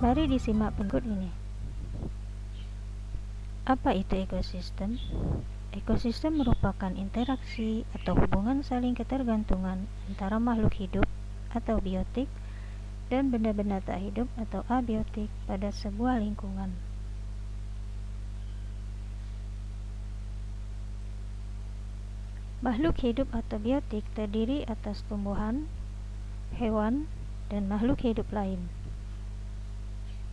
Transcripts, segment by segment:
Mari disimak berikut ini. Apa itu ekosistem? Ekosistem merupakan interaksi atau hubungan saling ketergantungan antara makhluk hidup atau biotik dan benda-benda tak hidup atau abiotik pada sebuah lingkungan. Makhluk hidup atau biotik terdiri atas tumbuhan, hewan, dan makhluk hidup lain.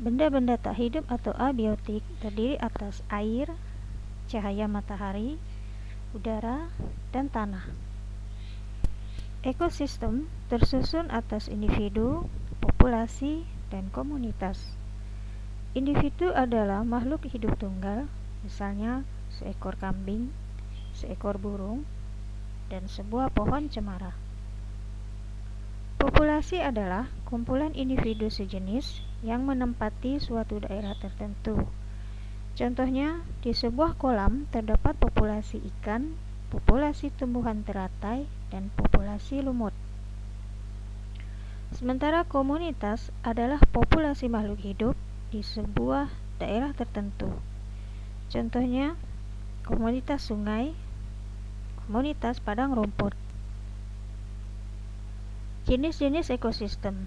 Benda-benda tak hidup atau abiotik terdiri atas air, cahaya matahari, udara, dan tanah. Ekosistem tersusun atas individu, populasi, dan komunitas. Individu adalah makhluk hidup tunggal, misalnya seekor kambing, seekor burung, dan sebuah pohon cemara. Populasi adalah kumpulan individu sejenis yang menempati suatu daerah tertentu. Contohnya, di sebuah kolam terdapat populasi ikan, populasi tumbuhan teratai, dan populasi lumut. Sementara komunitas adalah populasi makhluk hidup di sebuah daerah tertentu. Contohnya, komunitas sungai, komunitas padang rumput. Jenis-jenis ekosistem.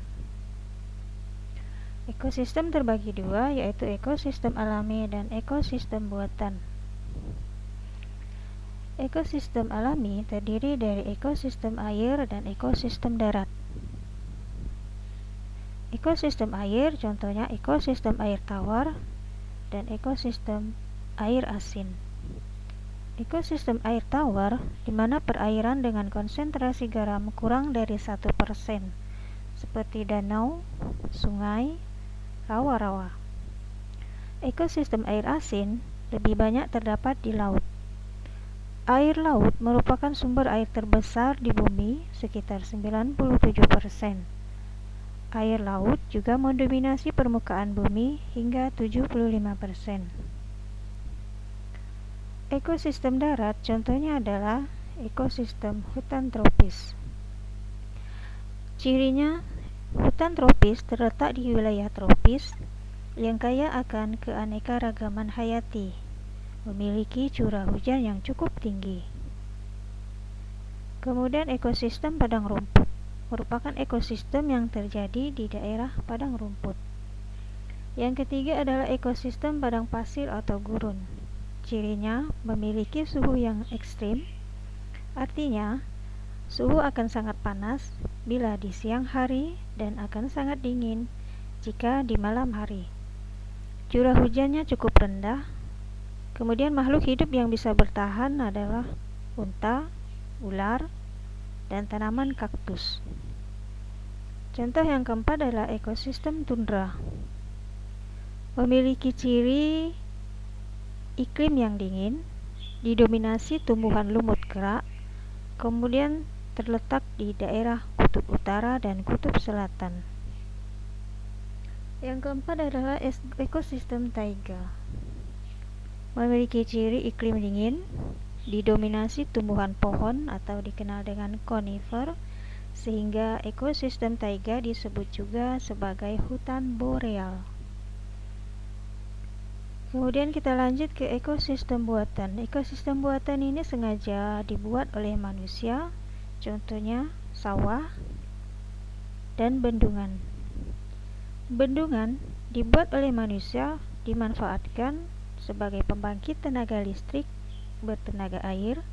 Ekosistem terbagi dua, yaitu ekosistem alami dan ekosistem buatan. Ekosistem alami terdiri dari ekosistem air dan ekosistem darat. Ekosistem air contohnya ekosistem air tawar dan ekosistem air asin. Ekosistem air tawar di mana perairan dengan konsentrasi garam kurang dari 1%, seperti danau, sungai, rawa-rawa. Ekosistem air asin lebih banyak terdapat di laut. Air laut merupakan sumber air terbesar di bumi, sekitar 97%. Air laut juga mendominasi permukaan bumi hingga 75%. Ekosistem darat contohnya adalah ekosistem hutan tropis. Cirinya, hutan tropis terletak di wilayah tropis yang kaya akan keanekaragaman hayati, memiliki curah hujan yang cukup tinggi. Kemudian ekosistem padang rumput merupakan ekosistem yang terjadi di daerah padang rumput. Yang ketiga adalah ekosistem padang pasir atau gurun. Cirinya memiliki suhu yang ekstrim, artinya suhu akan sangat panas bila di siang hari dan akan sangat dingin jika di malam hari. Curah hujannya cukup rendah. Kemudian makhluk hidup yang bisa bertahan adalah unta, ular, dan tanaman kaktus. Contoh yang keempat adalah ekosistem tundra. Memiliki ciri iklim yang dingin, didominasi tumbuhan lumut gerak, kemudian terletak di daerah kutub utara dan kutub selatan. Yang keempat adalah ekosistem taiga. Memiliki ciri iklim dingin, didominasi tumbuhan pohon atau dikenal dengan konifer, sehingga ekosistem taiga disebut juga sebagai hutan boreal. Kemudian kita lanjut ke ekosistem buatan. Ekosistem buatan ini sengaja dibuat oleh manusia, contohnya sawah dan bendungan. Bendungan dibuat oleh manusia, dimanfaatkan sebagai pembangkit tenaga listrik bertenaga air,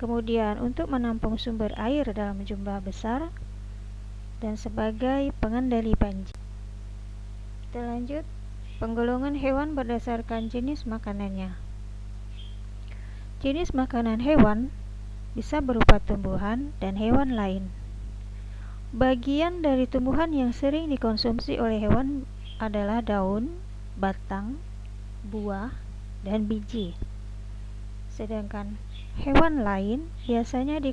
kemudian untuk menampung sumber air dalam jumlah besar, dan sebagai pengendali banjir. Kita lanjut. Penggolongan hewan berdasarkan jenis makanannya. Jenis makanan hewan bisa berupa tumbuhan dan hewan lain. Bagian dari tumbuhan yang sering dikonsumsi oleh hewan adalah daun, batang, buah, dan biji. Sedangkan hewan lain biasanya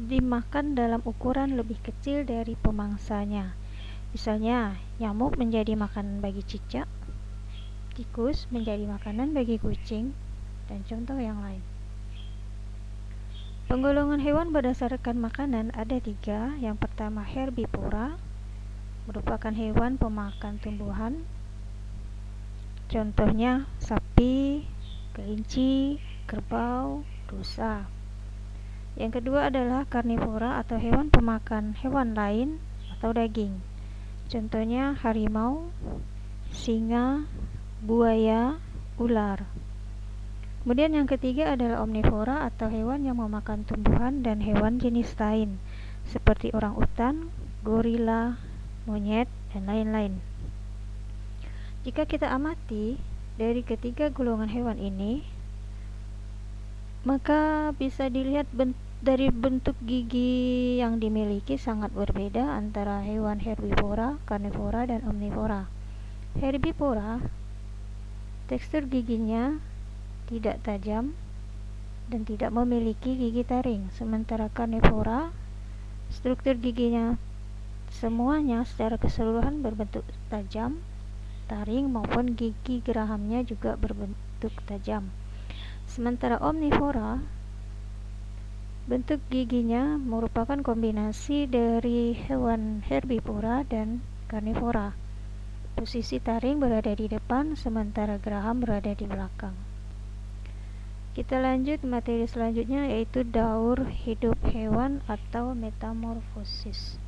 dimakan dalam ukuran lebih kecil dari pemangsanya. Misalnya, nyamuk menjadi makanan bagi cicak, tikus menjadi makanan bagi kucing, dan contoh yang lain. Penggolongan hewan berdasarkan makanan ada 3. Yang pertama herbivora, merupakan hewan pemakan tumbuhan. Contohnya sapi, kelinci, kerbau, rusa. Yang kedua adalah karnivora atau hewan pemakan hewan lain atau daging. Contohnya harimau, singa, buaya, ular. Kemudian yang ketiga adalah omnivora atau hewan yang memakan tumbuhan dan hewan jenis lain seperti orangutan, gorila, monyet, dan lain-lain. Jika kita amati dari ketiga golongan hewan ini, maka bisa dilihat dari bentuk gigi yang dimiliki sangat berbeda antara hewan herbivora, karnivora, dan omnivora. Herbivora, tekstur giginya tidak tajam dan tidak memiliki gigi taring, sementara karnivora, struktur giginya semuanya secara keseluruhan berbentuk tajam, taring maupun gigi gerahamnya juga berbentuk tajam. Sementara omnivora, bentuk giginya merupakan kombinasi dari hewan herbivora dan karnivora. Posisi taring berada di depan, sementara geraham berada di belakang. Kita lanjut materi selanjutnya, yaitu daur hidup hewan atau metamorfosis.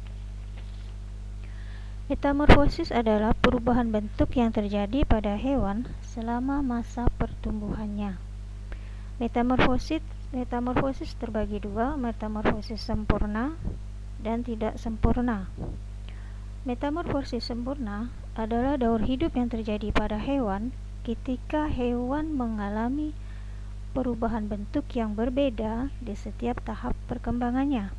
Metamorfosis adalah perubahan bentuk yang terjadi pada hewan selama masa pertumbuhannya. Metamorfosis terbagi dua, metamorfosis sempurna dan tidak sempurna. Metamorfosis sempurna adalah daur hidup yang terjadi pada hewan ketika hewan mengalami perubahan bentuk yang berbeda di setiap tahap perkembangannya.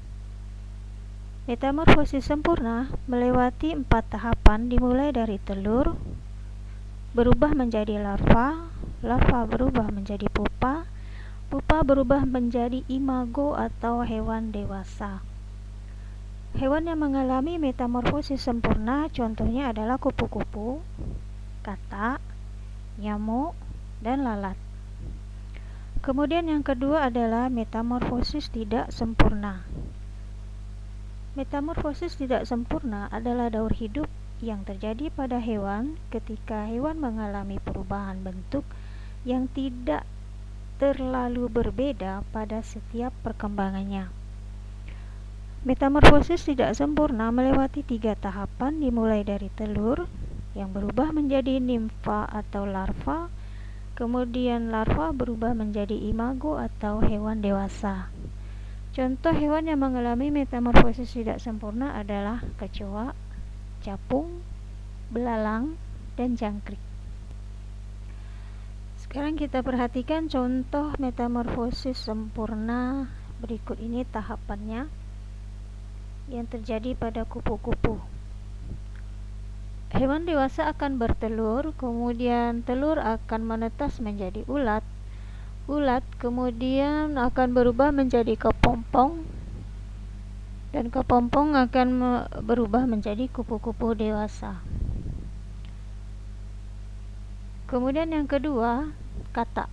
Metamorfosis sempurna melewati 4 tahapan, dimulai dari telur, berubah menjadi larva, larva berubah menjadi pupa, pupa berubah menjadi imago atau hewan dewasa. Hewan yang mengalami metamorfosis sempurna contohnya adalah kupu-kupu, katak, nyamuk, dan lalat. Kemudian yang kedua adalah metamorfosis tidak sempurna. Metamorfosis tidak sempurna adalah daur hidup yang terjadi pada hewan ketika hewan mengalami perubahan bentuk yang tidak terlalu berbeda pada setiap perkembangannya. Metamorfosis tidak sempurna melewati 3 tahapan, dimulai dari telur yang berubah menjadi nimfa atau larva, kemudian larva berubah menjadi imago atau hewan dewasa. Contoh hewan yang mengalami metamorfosis tidak sempurna adalah kecoa, capung, belalang, dan jangkrik. Sekarang kita perhatikan contoh metamorfosis sempurna. Berikut ini tahapannya yang terjadi pada kupu-kupu. Hewan dewasa akan bertelur, kemudian telur akan menetas menjadi ulat. Ulat kemudian akan berubah menjadi kepompong, dan kepompong akan berubah menjadi kupu-kupu dewasa. Kemudian yang kedua, katak.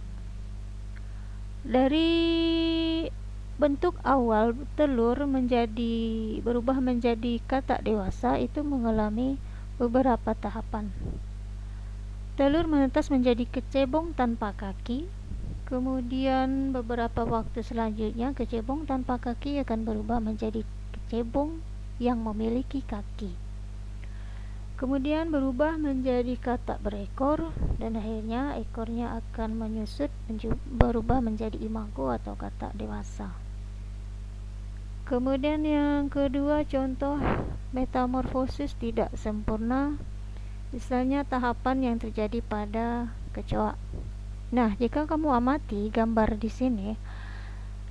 Dari bentuk awal telur berubah menjadi katak dewasa itu mengalami beberapa tahapan. Telur menetas menjadi kecebong tanpa kaki, kemudian beberapa waktu selanjutnya kecebong tanpa kaki akan berubah menjadi kecebong yang memiliki kaki. Kemudian berubah menjadi katak berekor, dan akhirnya ekornya akan menyusut berubah menjadi imago atau katak dewasa. Kemudian yang kedua, contoh metamorfosis tidak sempurna, misalnya tahapan yang terjadi pada kecoa. Nah, jika kamu amati gambar di sini,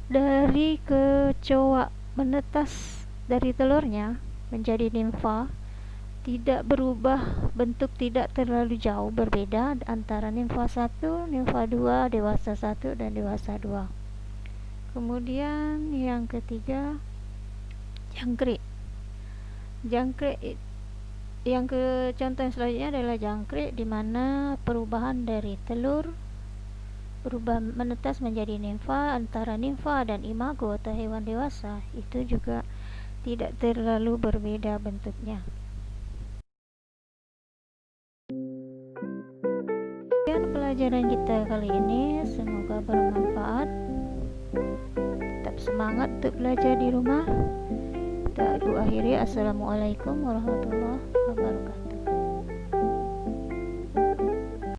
dari kecoa menetas dari telurnya menjadi nimfa, tidak berubah bentuk, tidak terlalu jauh berbeda antara nimfa 1, nimfa 2, dewasa 1, dan dewasa 2. Kemudian yang ketiga, jangkrik. Contoh yang selanjutnya adalah jangkrik, di mana perubahan dari telur berubah menetas menjadi nimfa, antara nimfa dan imago atau hewan dewasa itu juga tidak terlalu berbeda bentuknya. pelajaran kita kali ini. Semoga bermanfaat. Tetap semangat untuk belajar di rumah. Kita akhiri. Assalamualaikum warahmatullahi wabarakatuh.